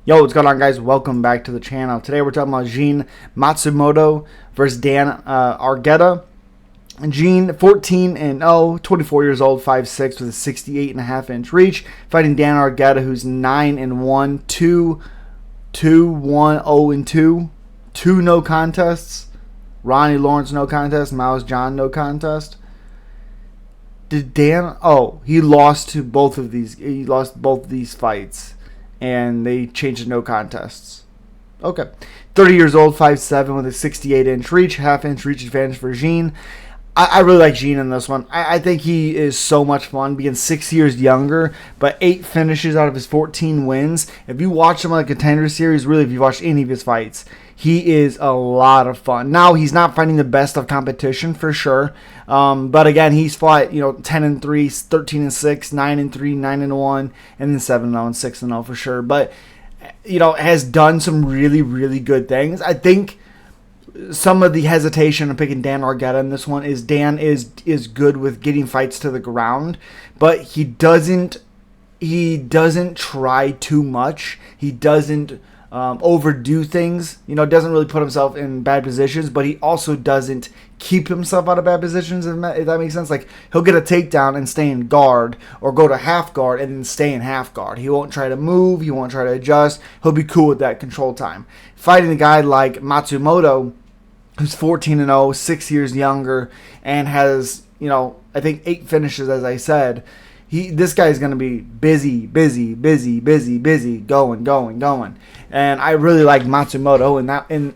Yo, what's going on, guys? Welcome back to the channel. Today we're talking about Gene Matsumoto versus Dan Argueta. Gene, 14-0, 24 years old, 5'6", with a 68.5-inch reach, fighting Dan Argueta, who's 9-1, 2-1-0-2, 2 no contests. Ronnie Lawrence no contest, Miles John no contest. Did Dan? Oh, he lost to both of these. He lost both of these fights, and they changed to no contests. Okay. 30 years old, 5'7", with a 68-inch reach, half-inch reach advantage for Gene. I really like Gene in this one. I think he is so much fun, being 6 years younger, but 8 finishes out of his 14 wins. If you watch him on the Contender Series, really, if you watched any of his fights, he is a lot of fun. Now, he's not fighting the best of competition for sure, but again, he's fought 10-3, 13-6, 9-3, 9-1, and then 7-0 and 6-0 for sure. But has done some really, really good things. I think some of the hesitation of picking Dan Argueta in this one is Dan is good with getting fights to the ground, but he doesn't try too much. He doesn't overdo things. Doesn't really put himself in bad positions, but he also doesn't keep himself out of bad positions, if that makes sense. Like, he'll get a takedown and stay in guard, or go to half guard and then stay in half guard. He won't try to move. He won't try to adjust. He'll be cool with that control time. Fighting a guy like Matsumoto, who's 14-0, 6 years younger, and has, I think 8 finishes, as I said. This guy is going to be busy, going. And I really like Matsumoto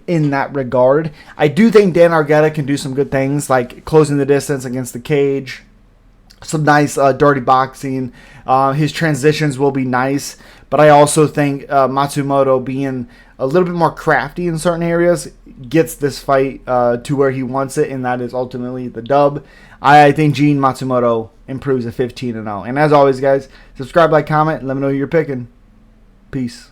in that regard. I do think Dan Argueta can do some good things, like closing the distance against the cage, some nice dirty boxing. His transitions will be nice, but I also think Matsumoto, being a little bit more crafty in certain areas, gets this fight to where he wants it, and that is ultimately the dub. I think Gene Matsumoto improves to 15-0. And as always, guys, subscribe, like, comment, and let me know who you're picking. Peace.